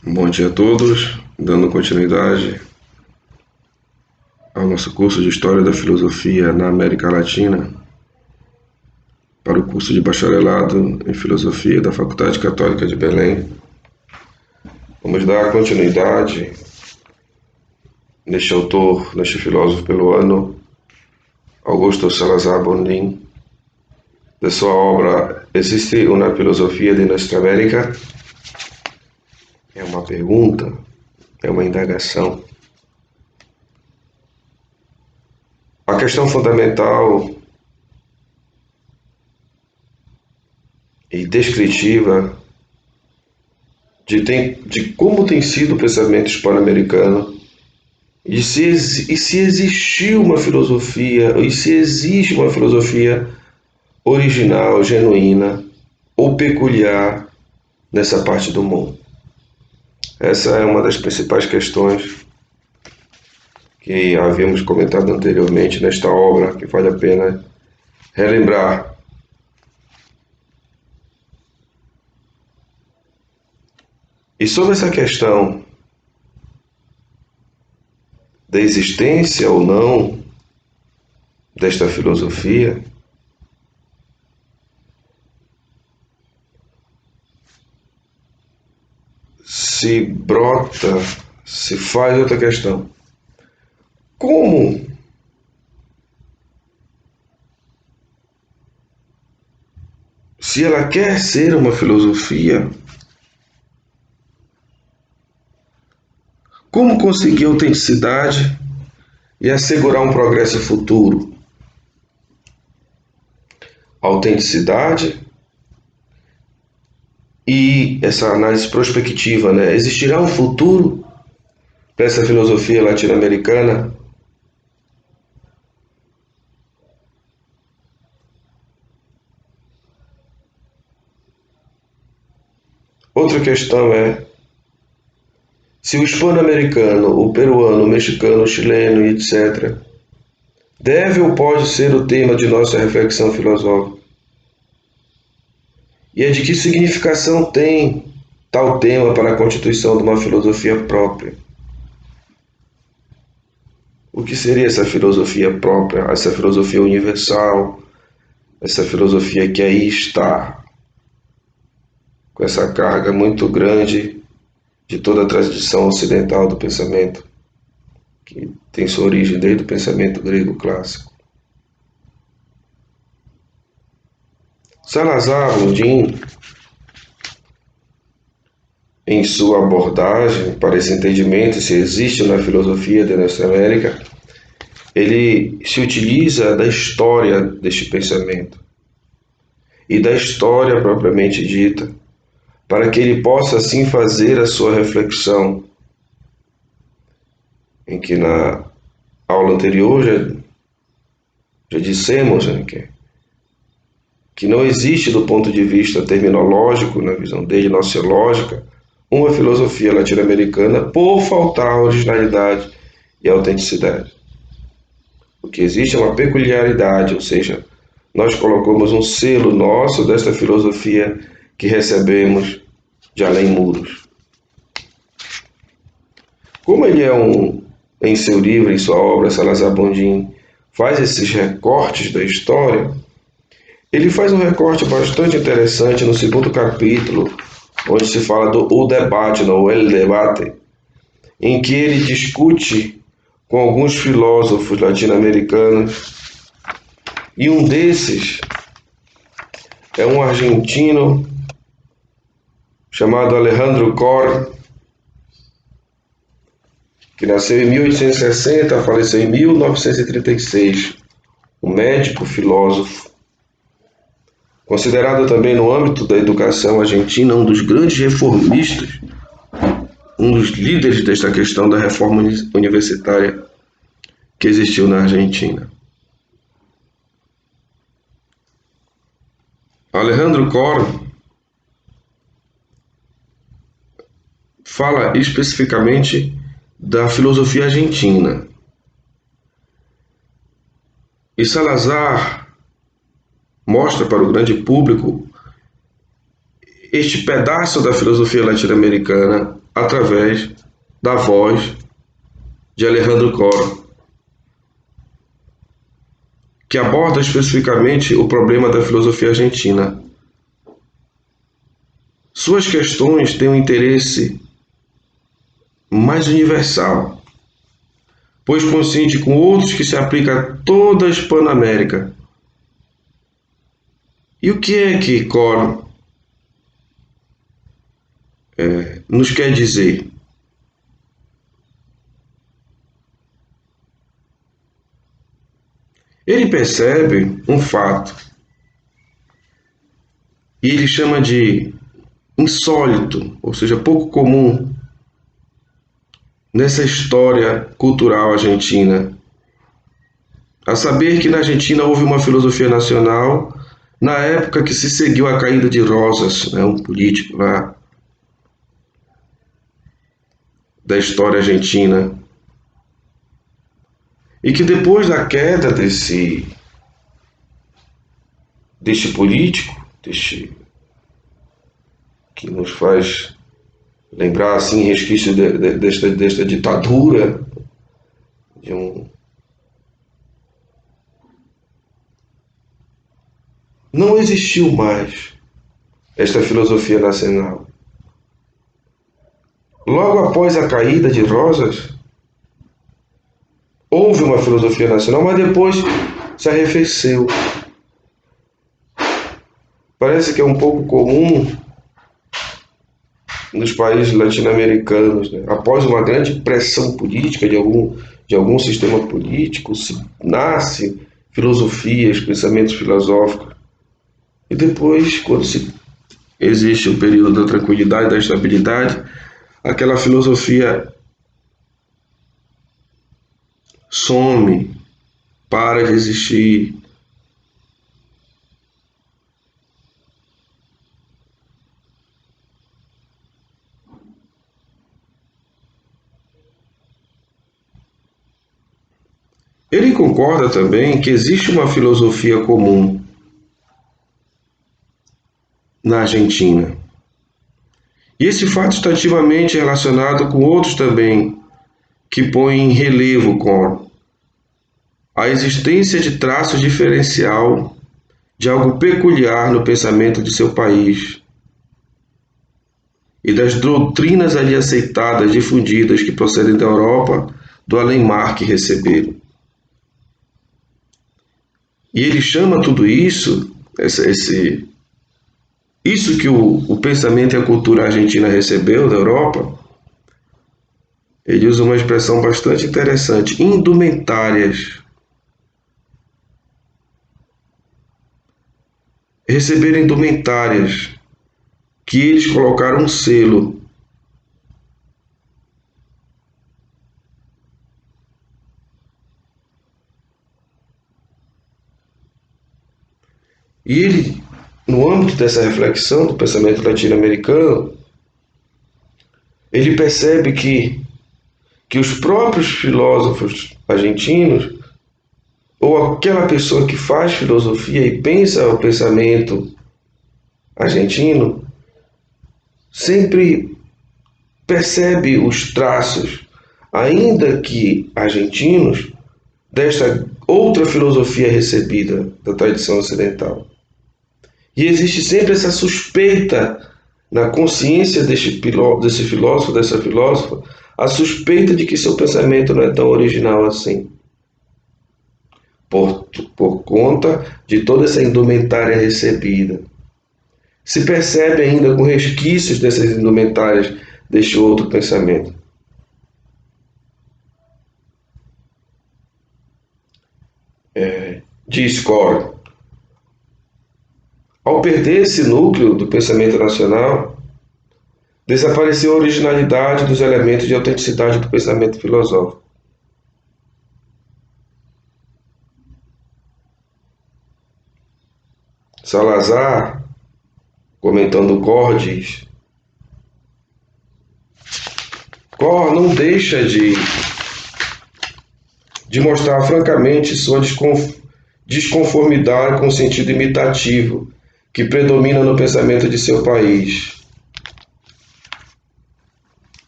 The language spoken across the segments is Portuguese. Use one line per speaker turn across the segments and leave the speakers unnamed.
Bom dia a todos, dando continuidade ao nosso curso de História da Filosofia na América Latina, para o curso de Bacharelado em Filosofia da Faculdade Católica de Belém. Vamos dar continuidade neste autor, neste filósofo peruano, Augusto Salazar Bondim, de sua obra Existe uma filosofia de Nuestra América? É uma pergunta, é uma indagação. A questão fundamental e descritiva de como tem sido o pensamento hispano-americano e se existiu uma filosofia, e se existe uma filosofia original, genuína ou peculiar nessa parte do mundo. Essa é uma das principais questões que havíamos comentado anteriormente nesta obra, que vale a pena relembrar. E sobre essa questão da existência ou não desta filosofia, se brota, se faz outra questão. Como se ela quer ser uma filosofia, como conseguir autenticidade e assegurar um progresso futuro? Autenticidade e essa análise prospectiva, né? Existirá um futuro para essa filosofia latino-americana? Outra questão é se o hispano-americano, o peruano, o mexicano, o chileno e etc. deve ou pode ser o tema de nossa reflexão filosófica. E é de que significação tem tal tema para a constituição de uma filosofia própria? O que seria essa filosofia própria, essa filosofia universal, essa filosofia que aí está, com essa carga muito grande de toda a tradição ocidental do pensamento, que tem sua origem desde o pensamento grego clássico? Salazar Bondim, em sua abordagem para esse entendimento se existe na filosofia da nossa América, ele se utiliza da história deste pensamento e da história propriamente dita, para que ele possa assim fazer a sua reflexão, em que na aula anterior já dissemos, né, que não existe do ponto de vista terminológico, na visão dele, nociológica, uma filosofia latino-americana por faltar originalidade e autenticidade. O que existe é uma peculiaridade, ou seja, nós colocamos um selo nosso desta filosofia que recebemos de além muros. Como ele em seu livro, em sua obra, Salazar Bondim, faz esses recortes da história, ele faz um recorte bastante interessante no segundo capítulo, onde se fala do o debate, no El Debate, em que ele discute com alguns filósofos latino-americanos, e um desses é um argentino chamado Alejandro Korn, que nasceu em 1860, faleceu em 1936, um médico filósofo, considerado também no âmbito da educação argentina um dos grandes reformistas, um dos líderes desta questão da reforma universitária que existiu na Argentina. Alejandro Korn fala especificamente da filosofia argentina. E Salazar mostra para o grande público este pedaço da filosofia latino-americana através da voz de Alejandro Coro, que aborda especificamente o problema da filosofia argentina. Suas questões têm um interesse mais universal, pois coincide com outros que se aplicam a toda a Hispanoamérica. E o que é que Coro nos quer dizer? Ele percebe um fato e ele chama de insólito, ou seja, pouco comum nessa história cultural argentina. A saber que na Argentina houve uma filosofia nacional na época que se seguiu a caída de Rosas, um político lá da história argentina, e que depois da queda deste político, que nos faz lembrar assim resquício desta ditadura, não existiu mais esta filosofia nacional. Logo após a caída de Rosas, houve uma filosofia nacional, mas depois se arrefeceu. Parece que é um pouco comum nos países latino-americanos, né? Após uma grande pressão política de algum sistema político, nasce filosofias, pensamentos filosóficos. E depois, quando existe o período da tranquilidade, da estabilidade, aquela filosofia some, para de existir. Ele concorda também que existe uma filosofia comum na Argentina. E esse fato está ativamente relacionado com outros também, que põem em relevo com a existência de traços diferencial de algo peculiar no pensamento de seu país e das doutrinas ali aceitadas, difundidas, que procedem da Europa, do além-mar que receberam. E ele chama tudo isso, isso que o pensamento e a cultura argentina recebeu da Europa, ele usa uma expressão bastante interessante: indumentárias. Receberam indumentárias, que eles colocaram um selo. E ele, no âmbito dessa reflexão do pensamento latino-americano, ele percebe que os próprios filósofos argentinos, ou aquela pessoa que faz filosofia e pensa o pensamento argentino, sempre percebe os traços, ainda que argentinos, desta outra filosofia recebida da tradição ocidental. E existe sempre essa suspeita na consciência desse filósofo, dessa filósofa, a suspeita de que seu pensamento não é tão original assim. Por conta de toda essa indumentária recebida. Se percebe ainda com resquícios dessas indumentárias deste outro pensamento. Diz Coro: ao perder esse núcleo do pensamento nacional, desapareceu a originalidade dos elementos de autenticidade do pensamento filosófico. Salazar, comentando Cor, diz: Cor não deixa de mostrar francamente sua desconformidade com o sentido imitativo que predomina no pensamento de seu país.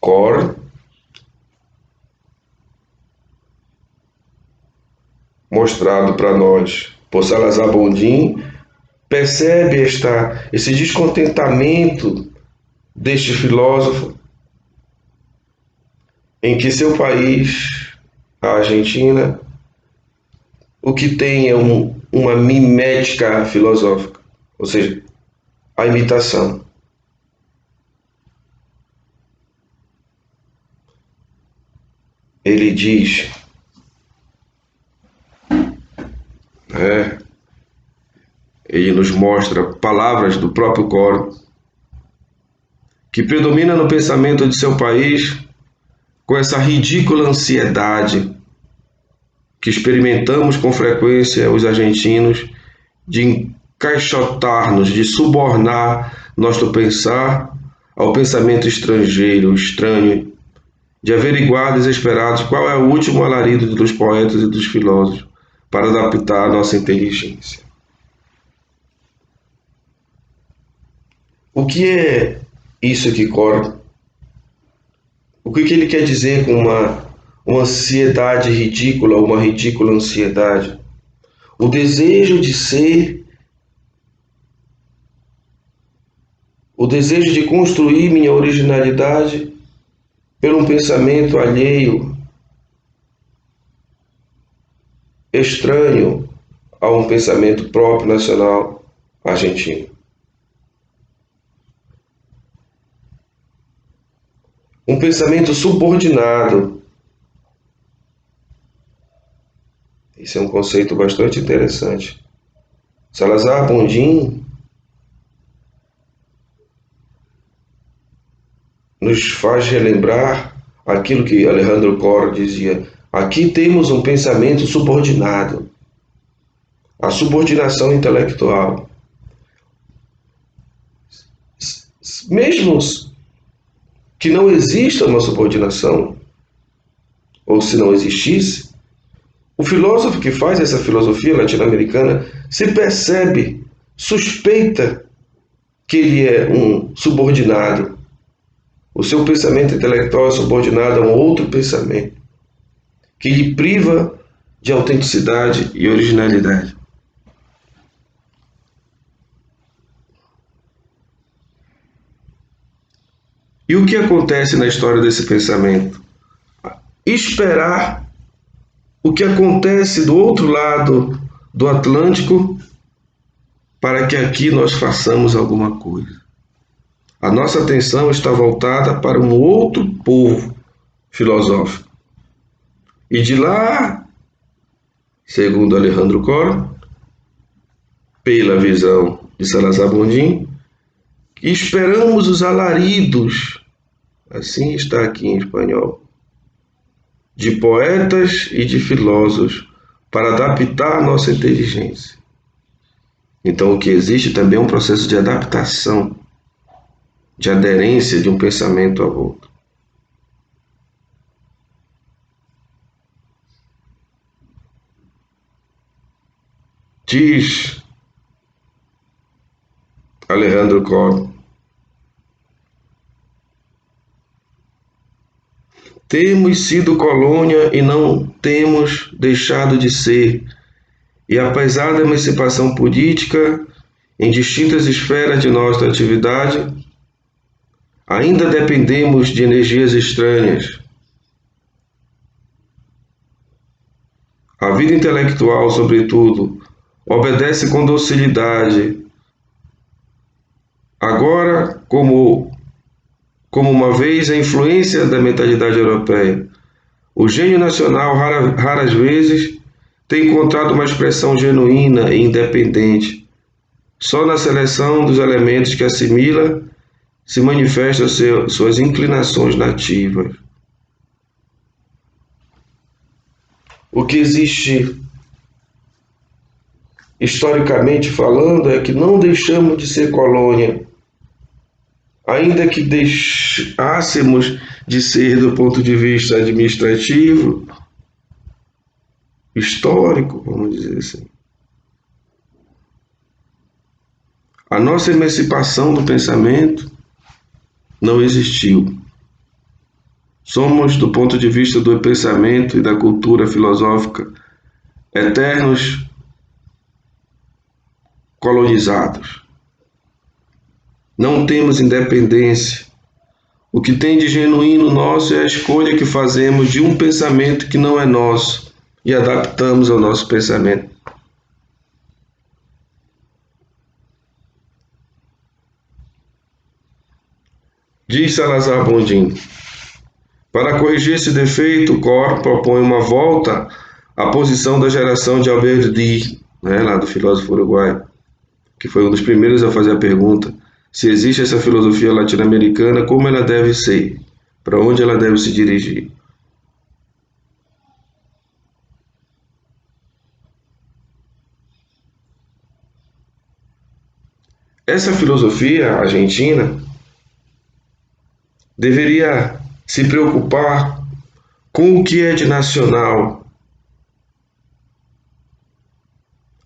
Core, mostrado para nós por Salazar Bondim, percebe esse descontentamento deste filósofo em que seu país, a Argentina, o que tem é uma mimética filosófica, ou seja, a imitação. Ele diz, ele nos mostra palavras do próprio coro, que predomina no pensamento de seu país com essa ridícula ansiedade que experimentamos com frequência os argentinos de encaixotar-nos, de subornar nosso pensar ao pensamento estrangeiro, estranho, de averiguar desesperados qual é o último alarido dos poetas e dos filósofos para adaptar a nossa inteligência. O que é isso que Core? O que ele quer dizer com uma ansiedade ridícula, uma ridícula ansiedade? O desejo de ser, o desejo de construir minha originalidade por um pensamento alheio, estranho a um pensamento próprio nacional argentino. Um pensamento subordinado. Esse é um conceito bastante interessante. Salazar Bondim nos faz relembrar aquilo que Alejandro Corr dizia. Aqui temos um pensamento subordinado. A subordinação intelectual. Mesmo que não exista uma subordinação, ou se não existisse, o filósofo que faz essa filosofia latino-americana se percebe, suspeita que ele é um subordinado. O seu pensamento intelectual é subordinado a um outro pensamento, que lhe priva de autenticidade e originalidade. E o que acontece na história desse pensamento? Esperar o que acontece do outro lado do Atlântico para que aqui nós façamos alguma coisa. A nossa atenção está voltada para um outro povo filosófico. E de lá, segundo Alejandro Corr, pela visão de Salazar Bondim, esperamos os alaridos, assim está aqui em espanhol, de poetas e de filósofos para adaptar a nossa inteligência. Então, o que existe também é um processo de adaptação, de aderência de um pensamento ao outro. Diz Alejandro Corr, temos sido colônia e não temos deixado de ser, e apesar da emancipação política em distintas esferas de nossa atividade, ainda dependemos de energias estranhas. A vida intelectual, sobretudo, obedece com docilidade. Agora, como uma vez a influência da mentalidade europeia, o gênio nacional raras vezes tem encontrado uma expressão genuína e independente. Só na seleção dos elementos que assimila se manifestam suas inclinações nativas. O que existe, historicamente falando, é que não deixamos de ser colônia, ainda que deixássemos de ser do ponto de vista administrativo, histórico, vamos dizer assim. A nossa emancipação do pensamento não existiu. Somos, do ponto de vista do pensamento e da cultura filosófica, eternos colonizados. Não temos independência. O que tem de genuíno nosso é a escolha que fazemos de um pensamento que não é nosso e adaptamos ao nosso pensamento. Diz Salazar Bondim: para corrigir esse defeito, Cor propõe uma volta à posição da geração de Albert Diz, lá do filósofo uruguaio, que foi um dos primeiros a fazer a pergunta: se existe essa filosofia latino-americana, como ela deve ser? Para onde ela deve se dirigir? Essa filosofia argentina deveria se preocupar com o que é de nacional,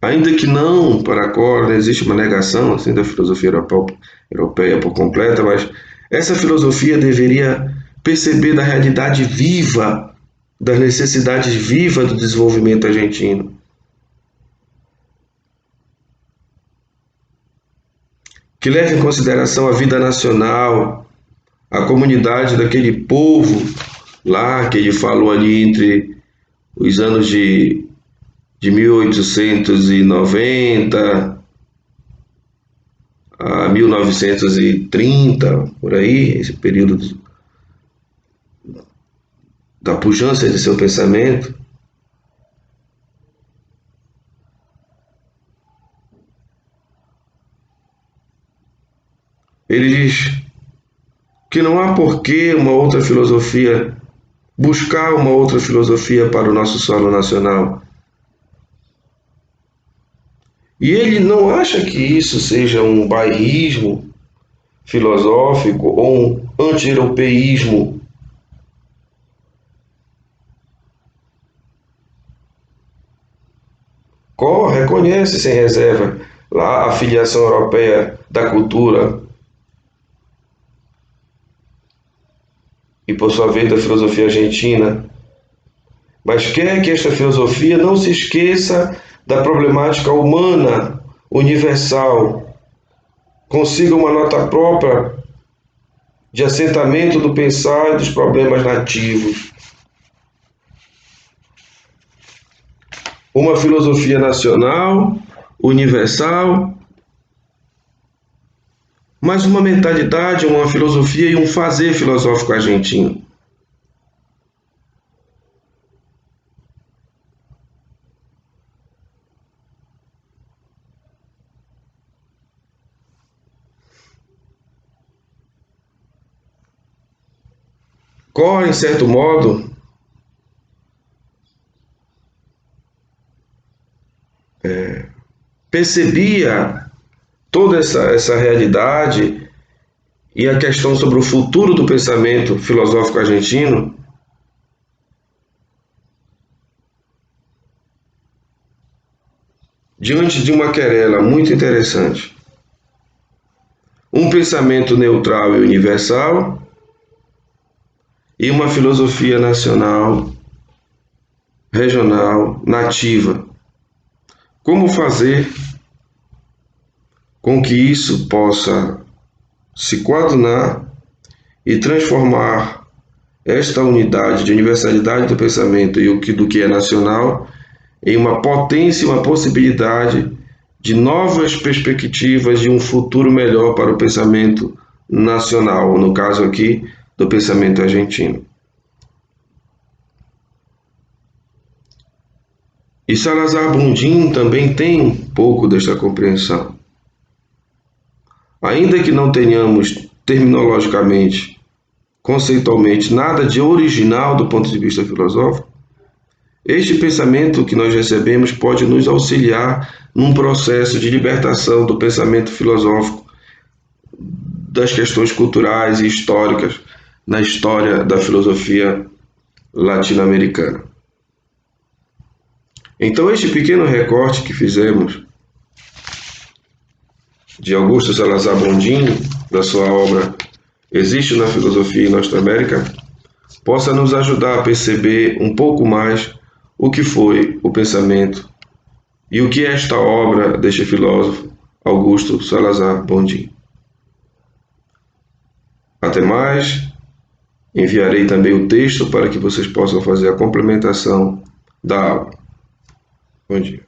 ainda que não, para a Cor, existe uma negação assim, da filosofia europeia por completa, mas essa filosofia deveria perceber da realidade viva, das necessidades vivas do desenvolvimento argentino. Que leve em consideração a vida nacional, a comunidade daquele povo lá que ele falou ali entre os anos de 1890 a 1930, por aí, esse período da pujança de seu pensamento. Ele diz que não há porquê buscar uma outra filosofia para o nosso solo nacional. E ele não acha que isso seja um bairrismo filosófico ou um anti-europeísmo. Cor reconhece sem reserva lá a filiação europeia da cultura e, por sua vez, da filosofia argentina, mas quer que esta filosofia não se esqueça da problemática humana, universal, consiga uma nota própria de assentamento do pensar e dos problemas nativos. Uma filosofia nacional, universal, mas uma mentalidade, uma filosofia e um fazer filosófico argentino. Cor, em certo modo, percebia toda essa realidade e a questão sobre o futuro do pensamento filosófico argentino diante de uma querela muito interessante. Um pensamento neutral e universal e uma filosofia nacional, regional, nativa. Como fazer com que isso possa se coadunar e transformar esta unidade de universalidade do pensamento e do que é nacional em uma potência e uma possibilidade de novas perspectivas de um futuro melhor para o pensamento nacional, no caso aqui, do pensamento argentino. E Salazar Bondim também tem um pouco desta compreensão. Ainda que não tenhamos terminologicamente, conceitualmente, nada de original do ponto de vista filosófico, este pensamento que nós recebemos pode nos auxiliar num processo de libertação do pensamento filosófico, das questões culturais e históricas na história da filosofia latino-americana. Então, este pequeno recorte que fizemos de Augusto Salazar Bondim, da sua obra Existe na Filosofia em Nossa América, possa nos ajudar a perceber um pouco mais o que foi o pensamento e o que é esta obra deste filósofo Augusto Salazar Bondim. Até mais. Enviarei também o texto para que vocês possam fazer a complementação da aula. Bom dia.